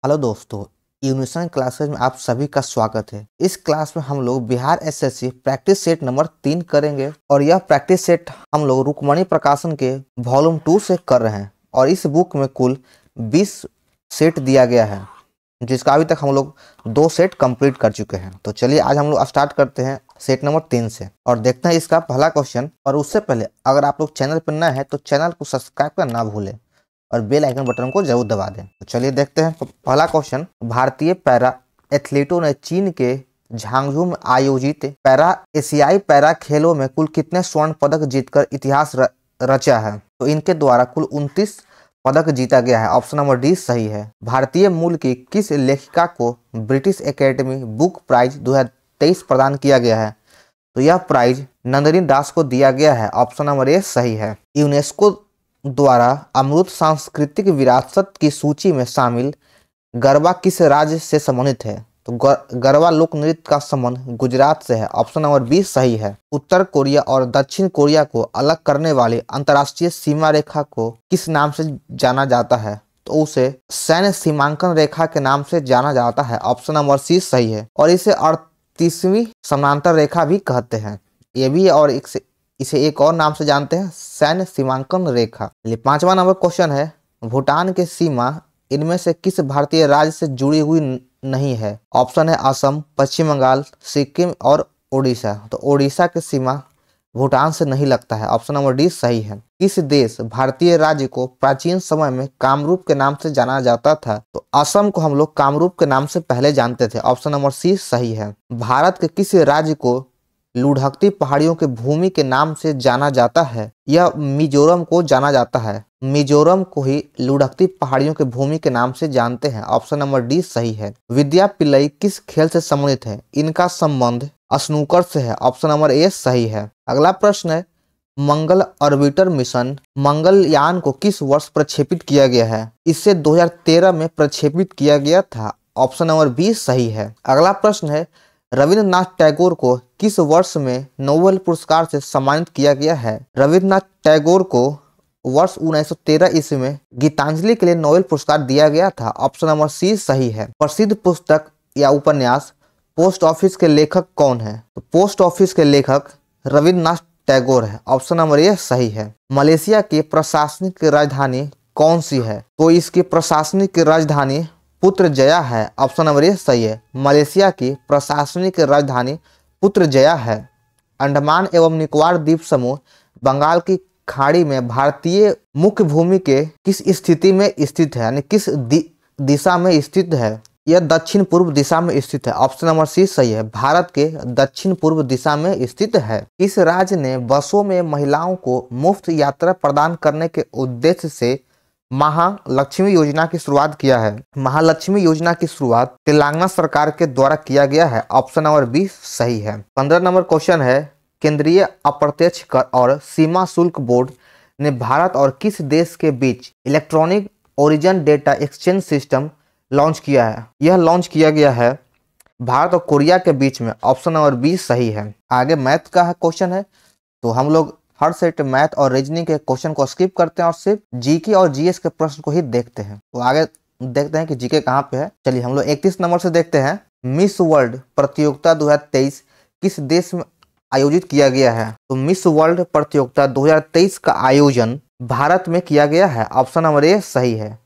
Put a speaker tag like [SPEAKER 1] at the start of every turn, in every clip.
[SPEAKER 1] Hello दोस्तों, unison classes में आप सभी का स्वागत है। इस क्लास में हम लोग Bihar SSC practice set number 3 करेंगे और यह प्रैक्टिस सेट हम लोग रुक्मणी प्रकाशन के वॉल्यूम 2 से कर रहे हैं और इस बुक में कुल 20 सेट दिया गया है, जिसका अभी तक हम लोग 2 सेट कंप्लीट कर चुके हैं। तो चलिए आज हम लोग स्टार्ट करते हैं सेट नंबर 3 से और देखते हैं इसका पहला क्वेश्चन। और उससे पहले अगर आप लोग चैनल पर नए हैं तो चैनल को सब्सक्राइब करना ना भूलें और बेल आइकन बटन को जरूर दबा दें। तो चलिए देखते हैं पहला क्वेश्चन। भारतीय पैरा एथलीटों ने चीन के झांगझू में आयोजित पैरा एशियाई पैरा खेलों में कुल कितने स्वर्ण पदक जीतकर इतिहास रचा है? तो इनके द्वारा कुल 29 पदक जीता गया है। ऑप्शन नंबर डी सही है। भारतीय मूल की किस लेखिका को ब्रिटिश एकेडमी बुक प्राइज 2023 प्रदान किया गया है? तो यह प्राइज नंदिनी दास को दिया गया है। ऑप्शन नंबर ए सही है। यूनेस्को द्वारा अमूर्त सांस्कृतिक विरासत की सूची में शामिल गरबा किस राज्य से संबंधित है? तो गरबा लोक नृत्य का संबंध गुजरात से है। ऑप्शन नंबर बी सही है। उत्तर कोरिया और दक्षिण कोरिया को अलग करने वाली अंतर्राष्ट्रीय सीमा रेखा को किस नाम से जाना जाता है? तो उसे सैन्य सीमांकन रेखा के नाम से जाना जाता है। ऑप्शन नंबर सी सही है। और इसे 38वीं समानांतर रेखा भी कहते हैं। ये भी और इसे एक और नाम से जानते हैं, सैन्य सीमांकन रेखा। 5वां नंबर क्वेश्चन है, भूटान की सीमा इनमें से किस भारतीय राज्य से जुड़ी हुई नहीं है? ऑप्शन है असम, पश्चिम बंगाल, सिक्किम और ओडिशा। तो ओडिशा की सीमा भूटान से नहीं लगता है। ऑप्शन नंबर डी सही है। किस देश भारतीय राज्य को प्राचीन समय में कामरूप के नाम से जाना जाता था? तो असम को हम लोग कामरूप के नाम से पहले जानते थे। ऑप्शन नंबर सी सही है। भारत के किस राज्य को लुढ़कती पहाड़ियों के भूमि के नाम से जाना जाता है? यह मिजोरम को जाना जाता है। मिजोरम को ही लुढ़कती पहाड़ियों के भूमि के नाम से जानते हैं। ऑप्शन नंबर डी सही है। विद्या पिल्लई किस खेल से संबंधित है? इनका संबंध स्नूकर से है। ऑप्शन नंबर ए सही है। अगला प्रश्न है, मंगल ऑर्बिटर मिशन मंगलयान को किस वर्ष प्रक्षेपित किया गया है? इसे 2013 में प्रक्षेपित किया गया था। ऑप्शन नंबर बी सही है। अगला प्रश्न है, रविन्द्रनाथ टैगोर को किस वर्ष में नोबेल पुरस्कार से सम्मानित किया गया है? रविन्द्रनाथ टैगोर को वर्ष 1913 ईस्वी में गीतांजलि के लिए नोबेल पुरस्कार दिया गया था। ऑप्शन नंबर सी सही है। प्रसिद्ध पुस्तक या उपन्यास पोस्ट ऑफिस के लेखक कौन है? तो पोस्ट ऑफिस के लेखक रविन्द्रनाथ टैगोर है। ऑप्शन नंबर ए सही है। मलेशिया की प्रशासनिक राजधानी कौन सी है? तो इसकी प्रशासनिक राजधानी पुत्रजया है। ऑप्शन नंबर ए सही है। मलेशिया की प्रशासनिक राजधानी पुत्रजया है। अंडमान एवं निकोबार द्वीप समूह बंगाल की खाड़ी में भारतीय मुख्य भूमि के किस स्थिति में स्थित है, यानी किस दिशा में स्थित है? यह दक्षिण पूर्व दिशा में स्थित है। ऑप्शन नंबर सी सही है। भारत के दक्षिण पूर्व दिशा में स्थित है। इस राज्य ने बसों में महिलाओं को मुफ्त यात्रा प्रदान करने के उद्देश्य से महालक्ष्मी योजना की शुरुआत किया है? महालक्ष्मी योजना की शुरुआत तेलंगाना सरकार के द्वारा किया गया है। ऑप्शन नंबर बी सही है। 15 नंबर क्वेश्चन है, केंद्रीय अप्रत्यक्ष कर और सीमा शुल्क बोर्ड ने भारत और किस देश के बीच electronic origin data exchange system launch किया है? यह लॉन्च किया गया है भारत और कोरिया के बीच में। ऑप्शन नंबर बी सही है। आगे मैथ का क्वेश्चन है, तो हम लोग हर सेट मैथ और रीजनिंग के क्वेश्चन को स्किप करते हैं और सिर्फ जीके और जीएस के प्रश्न को ही देखते हैं। तो आगे देखते हैं कि जीके कहाँ पे है। चलिए हम लोग 31 नंबर से देखते हैं। मिस वर्ल्ड प्रतियोगिता 2023 किस देश में आयोजित किया गया है? तो मिस वर्ल्ड प्रतियोगिता 2023 का आयोजन भारत में किया गया है। ऑप्शन नंबर ए सही है।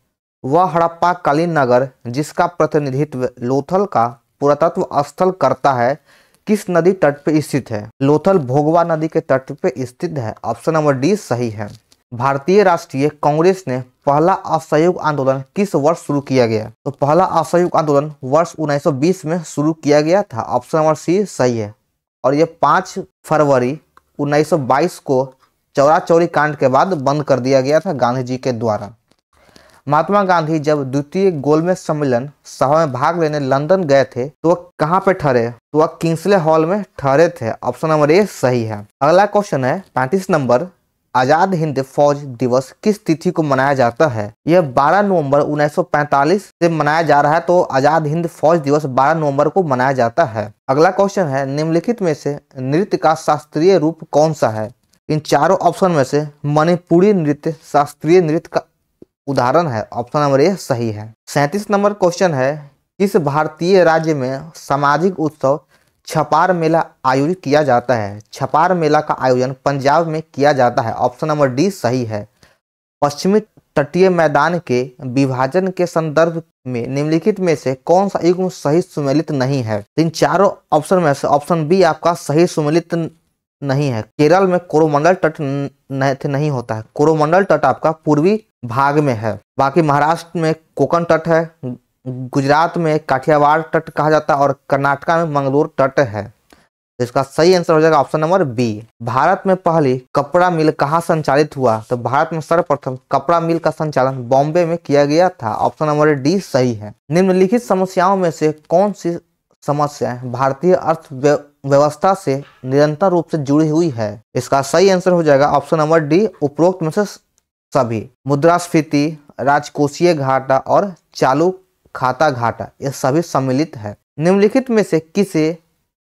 [SPEAKER 1] वह हड़प्पा कालीन नगर जिसका प्रतिनिधित्व लोथल का पुरातत्व स्थल करता है किस नदी तट पे स्थित है? लोथल भोगवा नदी के तट पे स्थित है। ऑप्शन नंबर डी सही है। भारतीय राष्ट्रीय कांग्रेस ने पहला असहयोग आंदोलन किस वर्ष शुरू किया गया? तो पहला असहयोग आंदोलन वर्ष 1920 में शुरू किया गया था। ऑप्शन नंबर सी सही है। और यह 5 फरवरी 1922 को चौरा चौरी कांड के बाद बंद कर दिया गया था गांधी जी के द्वारा। महात्मा गांधी जब द्वितीय गोलमेज सम्मेलन सभा में भाग लेने लंदन गए थे तो वह कहाँ पे ठहरे? तो वह किंग्सले हॉल में ठहरे थे। ऑप्शन नंबर ए सही है। अगला क्वेश्चन है 35 नंबर, आजाद हिंद फौज दिवस किस तिथि को मनाया जाता है? यह 12 नवंबर 1945 से मनाया जा रहा है। तो आजाद हिंद फौज दिवस 12 नवंबर को मनाया जाता है। अगला क्वेश्चन है, निम्नलिखित में से नृत्य का शास्त्रीय रूप कौन सा है? इन चारों ऑप्शन में से मणिपुरी नृत्य शास्त्रीय नृत्य का उदाहरण है। ऑप्शन नंबर ए सही है। 37 नंबर क्वेश्चन है, किस भारतीय राज्य में सामाजिक उत्सव छपार मेला आयोजित किया जाता है? छपार मेला का आयोजन पंजाब में किया जाता है। ऑप्शन नंबर डी सही है। पश्चिमी तटीय मैदान के विभाजन के संदर्भ में निम्नलिखित में से कौन सा युग्म सही सुमेलित नहीं है? इन चारों ऑप्शन में से ऑप्शन बी आपका सही सुमेलित नहीं है। केरल में कोरोमंडल तट नहीं होता है। कोरोमंडल तट आपका पूर्वी भाग में है। बाकी महाराष्ट्र में कोकण तट है, गुजरात में काठियावाड़ तट कहा जाता है और कर्नाटका में मंगलोर तट है। इसका सही आंसर हो जाएगा ऑप्शन नंबर बी। भारत में पहली कपड़ा मिल कहाँ संचालित हुआ? तो भारत में सर्वप्रथम कपड़ा मिल का संचालन बॉम्बे में किया गया था। ऑप्शन नंबर डी सही है। निम्नलिखित समस्याओं में से कौन सी समस्याएं भारतीय अर्थव्यवस्था से निरंतर रूप से जुड़ी हुई है? इसका सही आंसर हो जाएगा ऑप्शन नंबर डी, उपरोक्त में से सभी। मुद्रास्फीति, राजकोषीय घाटा और चालू खाता घाटा, ये सभी सम्मिलित है। निम्नलिखित में से किसे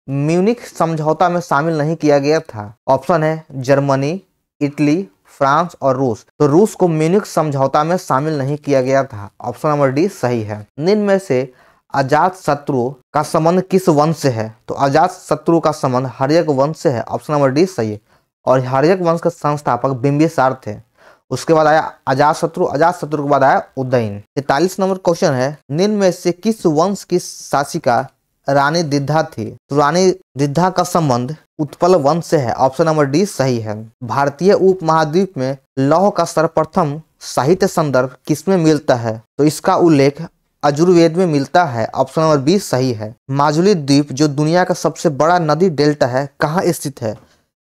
[SPEAKER 1] म्यूनिख समझौता में शामिल नहीं किया गया था? ऑप्शन है जर्मनी, इटली, फ्रांस और रूस। तो रूस को म्यूनिख समझौता में शामिल नहीं किया गया था। ऑप्शन नंबर डी सही है। निम्न में से अजात शत्रु का संबंध किस वंश से है? तो अजात शत्रु का संबंध हर्यक वंश से है। ऑप्शन नंबर डी सही है। और हर्यक वंश के संस्थापक बिंबिसार थे। उसके बाद आया अजात शत्रु के बाद आया उदयन। 43 नंबर क्वेश्चन है, निम्न में से किस वंश की शासिका रानी दिद्धा थी? तो रानी दिद्धा का संबंध उत्पल वंश से है। ऑप्शन नंबर डी सही है। भारतीय उपमहाद्वीप में लौह का सर्वप्रथम साहित्य संदर्भ किसमें मिलता है? तो इसका उल्लेख यजुर्वेद में मिलता है। ऑप्शन नंबर बी सही है। माजुली द्वीप जो दुनिया का सबसे बड़ा नदी डेल्टा है, कहाँ स्थित है?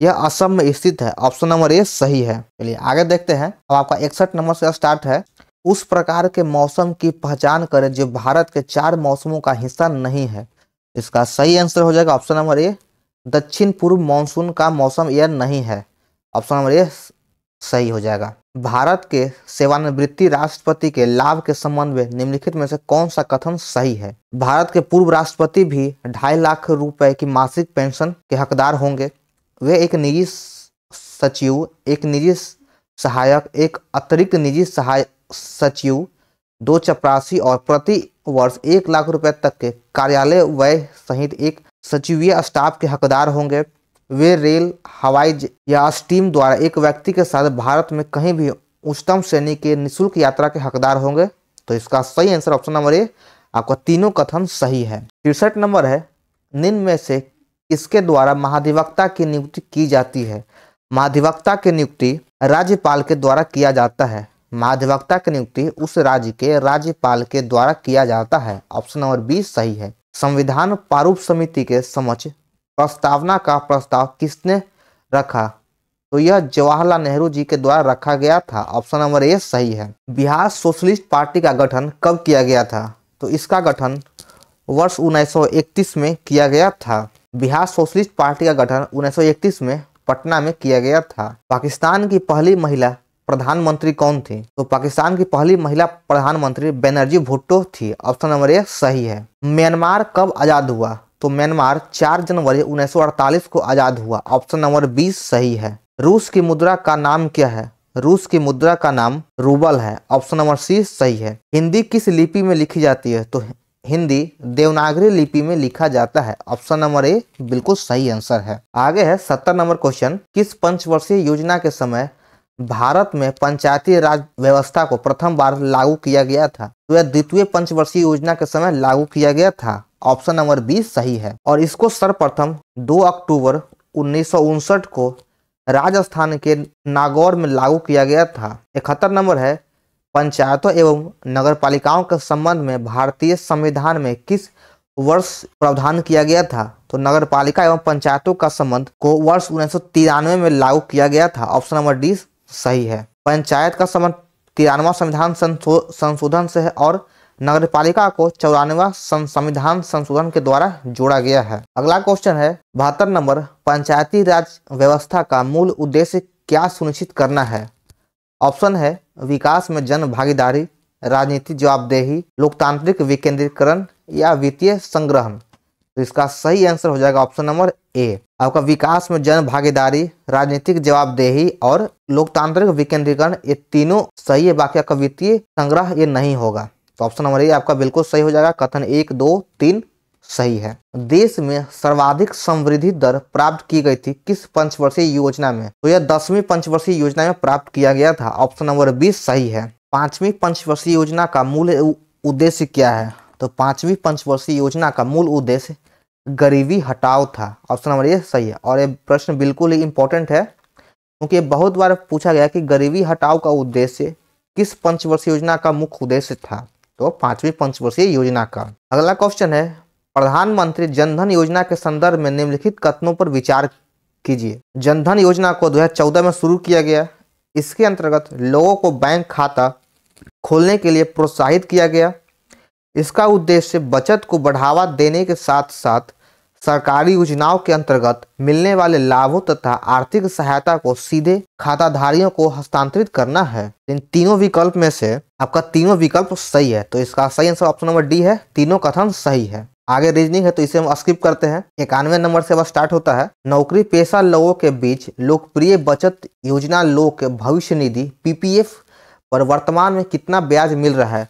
[SPEAKER 1] यह असम में स्थित है। ऑप्शन नंबर ए सही है। चलिए आगे देखते हैं। अब आपका 61 नंबर से स्टार्ट है। उस प्रकार के मौसम की पहचान करें जो भारत के 4 मौसमों का हिस्सा नहीं है। इसका सही आंसर हो जाएगा ऑप्शन नंबर ए, दक्षिण पूर्व मानसून का मौसम यह नहीं है। ऑप्शन नंबर ए सही हो जाएगा। भारत के सेवानिवृत्ति राष्ट्रपति के लाभ के संबंध में निम्नलिखित में से कौन सा कथन सही है? भारत के पूर्व राष्ट्रपति भी 2.5 लाख रुपए की मासिक पेंशन के हकदार होंगे। वे एक निजी सचिव, एक निजी सहायक, एक अतिरिक्त निजी सहायक सचिव, 2 चपरासी और प्रति वर्ष 1 लाख रुपए तक के कार्यालय व्यय सहित एक सचिवीय स्टाफ के हकदार होंगे। वे रेल, हवाई या स्टीम द्वारा एक व्यक्ति के साथ भारत में कहीं भी उच्चतम श्रेणी के निःशुल्क यात्रा के हकदार होंगे। तो इसका सही आंसर ऑप्शन नंबर ए, आपका तीनों कथन सही है। 63 नंबर है, निम्न में से किसके द्वारा महाधिवक्ता की नियुक्ति की जाती है? महाधिवक्ता की नियुक्ति राज्यपाल के द्वारा किया जाता है। महाधिवक्ता की नियुक्ति उस राज्य के राज्यपाल के द्वारा किया जाता है। ऑप्शन नंबर बी सही है। संविधान प्रारूप समिति के समक्ष प्रस्तावना का प्रस्ताव किसने रखा? तो यह जवाहरलाल नेहरू जी के द्वारा रखा गया था। ऑप्शन नंबर ए सही है। बिहार सोशलिस्ट पार्टी का गठन कब किया गया था? तो इसका गठन वर्ष 1931 में किया गया था। बिहार सोशलिस्ट पार्टी का गठन 1931 में पटना में किया गया था। पाकिस्तान की पहली महिला प्रधानमंत्री कौन थी? तो पाकिस्तान की पहली महिला प्रधानमंत्री बेनर्जी भुट्टो थी। ऑप्शन नंबर ए सही है। म्यांमार कब आजाद हुआ? तो म्यांमार 4 जनवरी 1948 को आजाद हुआ। ऑप्शन नंबर बी सही है। रूस की मुद्रा का नाम क्या है? रूस की मुद्रा का नाम रूबल है। ऑप्शन नंबर सी सही है। हिंदी किस लिपि में लिखी जाती है? तो हिंदी देवनागरी लिपि में लिखा जाता है। ऑप्शन नंबर ए बिल्कुल सही आंसर है। आगे है 70 नंबर क्वेश्चन, किस पंचवर्षीय योजना के समय भारत में पंचायती राज व्यवस्था को प्रथम बार लागू किया गया था? तो यह द्वितीय पंचवर्षीय योजना के समय लागू किया गया था। ऑप्शन नंबर बी सही है। और इसको सर्वप्रथम 2 अक्टूबर 1959 को राजस्थान के नागौर में लागू किया गया था। 71 नंबर है, पंचायतों एवं नगरपालिकाओं के संबंध में भारतीय संविधान में किस वर्ष प्रावधान किया गया था? तो नगरपालिका एवं पंचायतों का संबंध को वर्ष 1993 में लागू किया गया था। ऑप्शन नंबर डी सही है। पंचायत का संबंध 93वां संविधान संशोधन से है और नगरपालिका को 94वां संविधान संशोधन के द्वारा जोड़ा गया है। अगला क्वेश्चन है 72 नंबर, पंचायती राज व्यवस्था का मूल उद्देश्य क्या सुनिश्चित करना है? ऑप्शन है विकास में जन भागीदारी, राजनीतिक जवाबदेही, लोकतांत्रिक विकेंद्रीकरण या वित्तीय संग्रहण। तो इसका सही आंसर हो जाएगा ऑप्शन नंबर ए। आपका विकास में जन भागीदारी, राजनीतिक जवाबदेही और लोकतांत्रिक विकेंद्रीकरण, ये तीनों सही है, बाकी आपका वित्तीय संग्रह ये नहीं होगा। तो ऑप्शन नंबर ए आपका बिल्कुल सही हो जाएगा। कथन 1, 2, 3 सही है। देश में सर्वाधिक समृद्धि दर प्राप्त की गई थी किस पंचवर्षीय योजना में? तो यह 10वीं पंचवर्षीय योजना में प्राप्त किया गया था। ऑप्शन नंबर 20 सही है। 5वीं पंचवर्षीय योजना का मूल उद्देश्य क्या है? तो 5वीं पंचवर्षीय योजना का मूल उद्देश्य गरीबी हटाओ था। ऑप्शन नंबर ए सही है। और ये प्रश्न बिल्कुल ही इंपॉर्टेंट है, क्योंकि बहुत बार पूछा गया कि गरीबी हटाओ का उद्देश्य किस पंचवर्षीय योजना का मुख्य उद्देश्य था? तो 5वीं पंचवर्षीय योजना का। अगला क्वेश्चन है, प्रधानमंत्री जनधन योजना के संदर्भ में निम्नलिखित कथनों पर विचार कीजिए। जनधन योजना को 2014 में शुरू किया गया। इसके अंतर्गत लोगों को बैंक खाता खोलने के लिए प्रोत्साहित किया गया। इसका उद्देश्य बचत को बढ़ावा देने के साथ साथ सरकारी योजनाओं के अंतर्गत मिलने वाले लाभों तथा आर्थिक सहायता को सीधे खाताधारियों को हस्तांतरित करना है। इन तीनों विकल्प में से आपका तीनों विकल्प सही है, तो इसका सही आंसर ऑप्शन नंबर डी है। तीनों कथन सही है। आगे रीजनिंग है, तो इसे हम स्किप करते हैं। 91 नंबर से वह स्टार्ट होता है। नौकरी पेशा लोगों के बीच लोकप्रिय बचत योजना लोक भविष्य निधि पीपीएफ पर वर्तमान में कितना ब्याज मिल रहा है?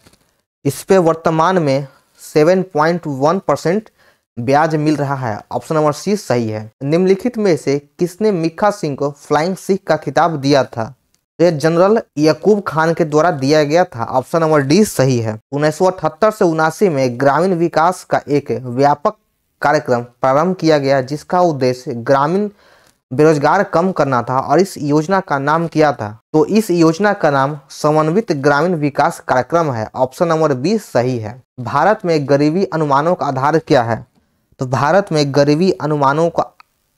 [SPEAKER 1] इस पे वर्तमान में 7.1% ब्याज मिल रहा है। ऑप्शन नंबर सी सही है। निम्नलिखित में से किसने मिखा सिंह को फ्लाइंग सिख का खिताब दिया था? यह जनरल यकूब खान के द्वारा दिया गया था। ऑप्शन नंबर डी सही है। 1978 से 79 में ग्रामीण विकास का एक व्यापक कार्यक्रम प्रारंभ किया गया, जिसका उद्देश्य ग्रामीण बेरोजगार कम करना था, और इस योजना का नाम क्या था? तो इस योजना का नाम समन्वित ग्रामीण विकास कार्यक्रम है। ऑप्शन नंबर बी सही है। भारत में गरीबी अनुमानों का आधार क्या है? तो भारत में गरीबी अनुमानों का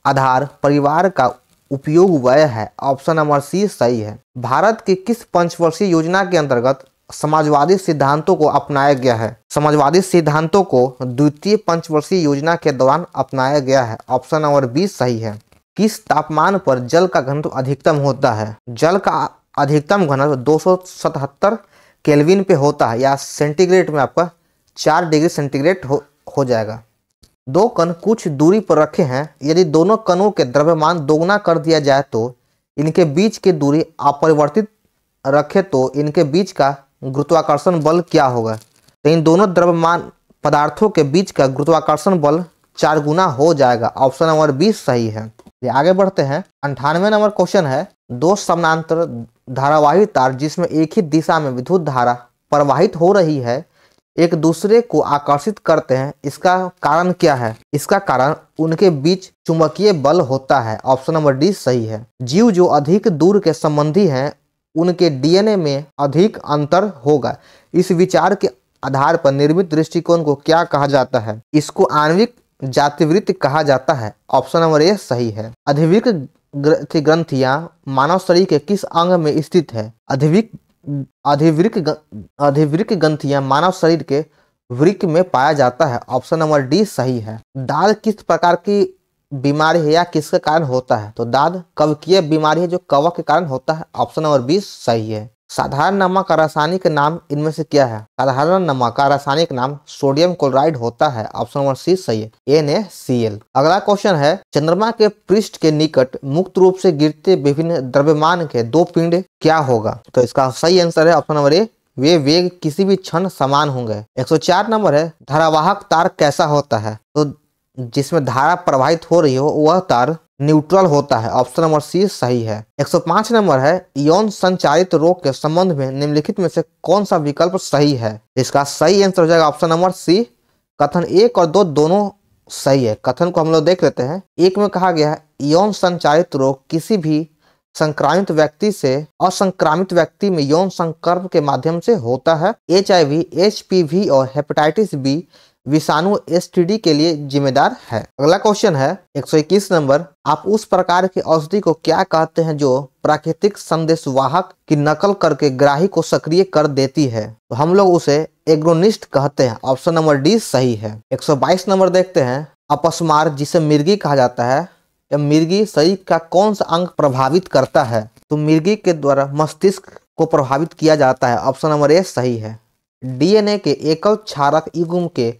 [SPEAKER 1] आधार परिवार का उपयोग व्यय है। ऑप्शन नंबर सी सही है। भारत की किस पंचवर्षीय योजना के अंतर्गत समाजवादी सिद्धांतों को अपनाया गया है? समाजवादी सिद्धांतों को द्वितीय पंचवर्षीय योजना के दौरान अपनाया गया है। ऑप्शन नंबर बी सही है। किस तापमान पर जल का घनत्व अधिकतम होता है? जल का अधिकतम घनत्व 277 केल्विन पे होता है, या सेंटीग्रेड में आपका 4 डिग्री सेंटीग्रेड हो जाएगा। दो कण कुछ दूरी पर रखे हैं। यदि दोनों कणों के द्रव्यमान दोगुना कर दिया जाए तो इनके बीच की दूरी अपरिवर्तित रखे तो इनके बीच का गुरुत्वाकर्षण बल क्या होगा? तो इन दोनों द्रव्यमान पदार्थों के बीच का गुरुत्वाकर्षण बल 4 गुना हो जाएगा। ऑप्शन नंबर 20 सही है। आगे बढ़ते हैं। 98 नंबर क्वेश्चन है, दो समानांतर धारावाही तार जिसमें एक ही दिशा में विद्युत धारा प्रवाहित हो रही है एक दूसरे को आकर्षित करते हैं, इसका कारण क्या है? इसका कारण उनके बीच चुंबकीय बल होता है। ऑप्शन नंबर डी सही है। जीव जो अधिक दूर के संबंधी हैं उनके डीएनए में अधिक अंतर होगा। इस विचार के आधार पर निर्मित दृष्टिकोण को क्या कहा जाता है? इसको आणविक जातिवृत्ति कहा जाता है। ऑप्शन नंबर ए सही है। अधिवृक्क ग्रंथियां मानव शरीर के किस अंग में स्थित है? अधिवृक्क ग्रंथियां मानव शरीर के वृक्क में पाया जाता है। ऑप्शन नंबर डी सही है। दाद किस प्रकार की बीमारी है या किसके कारण होता है? तो दाद कवकीय बीमारी है जो कवक के कारण होता है। ऑप्शन नंबर 20 सही है। साधारण नमक का रासायनिक नाम इनमें से क्या है? साधारण नमक का रासायनिक नाम सोडियम क्लोराइड होता है। ऑप्शन नंबर सी सही है, NaCl। अगला क्वेश्चन है, चंद्रमा के पृष्ठ के निकट मुक्त रूप से गिरते विभिन्न द्रव्यमान के दो पिंड क्या होगा? तो इसका सही आंसर है ऑप्शन नंबर ए, वे वेग किसी भी क्षण समान होंगे। 104 नंबर है, धारावाहक तार कैसा होता है? तो जिसमें धारा प्रवाहित हो रही हो वह तार न्यूट्रल होता है। ऑप्शन नंबर सी सही है। 105 नंबर है, यौन संचारित रोग के संबंध में निम्नलिखित में से कौन सा विकल्प सही है? इसका सही आंसर हो जाएगा ऑप्शन नंबर सी। कथन 1 और 2 दोनों सही है। कथन को हम लोग देख लेते हैं। एक में कहा गया है यौन संचारित रोग किसी भी संक्रामित व्यक्ति से असंक्रामित व्यक्ति में यौन संक्रमण के माध्यम से होता है। HIV, HPV और हेपेटाइटिस बी विषाणु STD के लिए जिम्मेदार है। अगला क्वेश्चन है 121 नंबर, आप उस प्रकार की औषधि को क्या कहते हैं जो प्राकृतिक संदेशवाहक की नकल करके ग्राही को सक्रिय कर देती है? तो हम लोग उसे एग्रोनिस्ट कहते हैं। ऑप्शन नंबर डी सही है। 122 नंबर देखते हैं, अपस्मार जिसे मिर्गी कहा जाता है, या मिर्गी शरीर का कौन सा अंग प्रभावित करता है? तो मिर्गी के द्वारा मस्तिष्क को प्रभावित किया जाता है। ऑप्शन नंबर ए सही है। DNA के एकल क्षारक युग्म के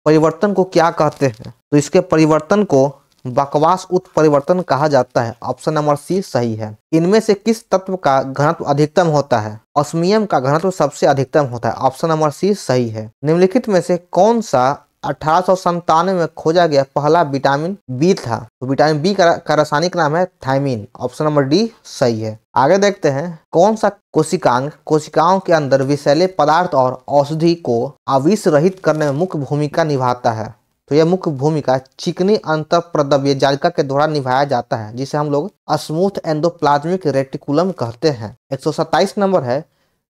[SPEAKER 1] परिवर्तन को क्या कहते हैं? तो इसके परिवर्तन को बकवास उत्परिवर्तन कहा जाता है। ऑप्शन नंबर सी सही है। इनमें से किस तत्व का घनत्व अधिकतम होता है? ऑस्मियम का घनत्व सबसे अधिकतम होता है। ऑप्शन नंबर सी सही है। निम्नलिखित में से कौन सा 1897 में खोजा गया पहला विटामिन बी था? तो विटामिन बी का रासायनिक नाम है थायमीन। ऑप्शन नंबर डी सही है। आगे देखते हैं, कौन सा कोशिकांग कोशिकाओं के अंदर विषैले पदार्थ और औषधि को आविष रहित करने में मुख्य भूमिका निभाता है? तो यह मुख्य भूमिका चिकनी अंतःप्रद्रव्य जालिका के द्वारा निभाया जाता है, जिसे हम लोग स्मूथ एंडोप्लाज्मिक रेटिकुलम कहते हैं। 127 नंबर है,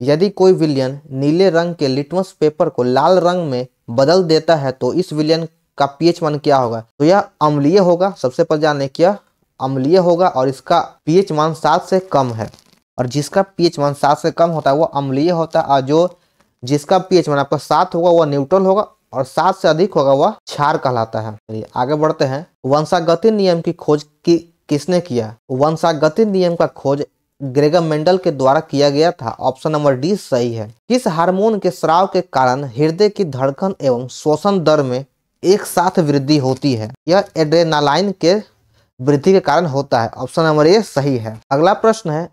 [SPEAKER 1] यदि कोई विलयन नीले रंग के लिटमस पेपर को लाल रंग में बदल देता है तो इस विलयन का पीएच मान क्या होगा? तो यह अम्लीय होगा। सबसे पहले जाने क्या अम्लीय होगा और इसका पीएच मान 7 से कम है। और जिसका पीएच मान 7 से कम होता है वो अम्लीय होता है, और जिसका पीएच मान आपका 7 होगा वह न्यूट्रल होगा, और 7 से अधिक होगा वह क्षार कहलाता है। चलिए आगे बढ़ते हैं। वंशागति नियम की खोज किसने किया? वंशागति नियम का खोज ग्रेगम मेंडल के द्वारा किया गया था। ऑप्शन नंबर डी सही है। किस हार्मोन के स्राव के कारण हृदय की धड़कन एवं श्वसन दर में एक साथ वृद्धि होती है? यह एड्रेनालाइन के वृद्धि के कारण होता है। ऑप्शन नंबर ए सही है। अगला प्रश्न है,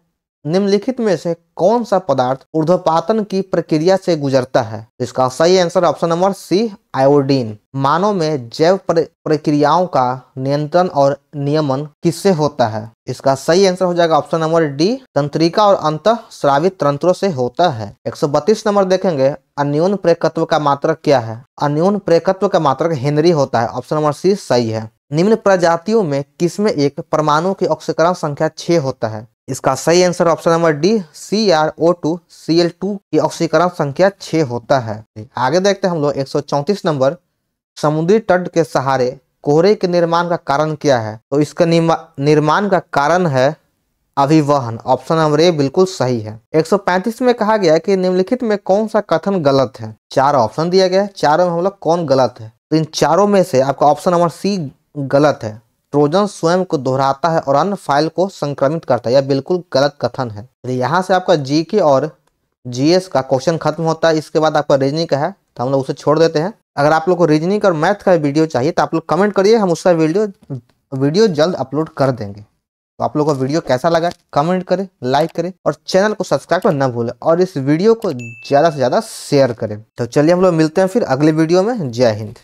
[SPEAKER 1] निम्नलिखित में से कौन सा पदार्थ ऊर्ध्वपातन की प्रक्रिया से गुजरता है? इसका सही answer option number C iodine. मानव में जैव प्रक्रियाओं का नियंत्रण और नियमन किससे होता है? इसका सही आंसर हो जाएगा ऑप्शन नंबर डी तंत्रिका और अंतःस्रावित तंत्रों से होता है। 132 नंबर देखेंगे, अन्योन प्रेरकत्व का मात्रक क्या है? अन्योन प्रेरकत्व का मात्रक हेनरी होता है। ऑप्शन नंबर सी सही है। निम्न प्रजातियों में किसमें एक परमाणु की ऑक्सीकरण संख्या 6 होता है? इसका सही answer option number D CrO2 Cl2 की ऑक्सीकरण संख्या 6 होता है। आगे देखते हैं हम लोग 134 नंबर, समुद्री तट के सहारे कोहरे के निर्माण का कारण क्या है? तो इसका निर्माण का कारण है अभिवहन। ऑप्शन नंबर ए बिल्कुल सही है। 135 में कहा गया है कि निम्नलिखित में कौन सा कथन गलत है? 4 ऑप्शन दिया गया है, चारों में हम लोग कौन गलत है? तो इन चारों में से आपका ऑप्शन नंबर सी गलत है। ट्रोजन स्वयं को दोहराता है और अन्य फाइल को संक्रमित करता है, यह बिल्कुल गलत कथन है। तो यहाँ से आपका जीके और जीएस का क्वेश्चन खत्म होता है। इसके बाद आपका रीजनिंग का है तो हम लोग उसे छोड़ देते हैं। अगर आप लोग को रीजनिंग और मैथ का वीडियो चाहिए तो आप लोग कमेंट करिए, हम उसका वीडियो जल्द अपलोड कर देंगे। तो आप लोग को वीडियो कैसा लगा कमेंट करें, लाइक करें और चैनल को सब्सक्राइब करना न भूलें, और इस वीडियो को ज़्यादा से ज़्यादा शेयर करें। तो चलिए हम लोग मिलते हैं फिर अगले वीडियो में। जय हिंद।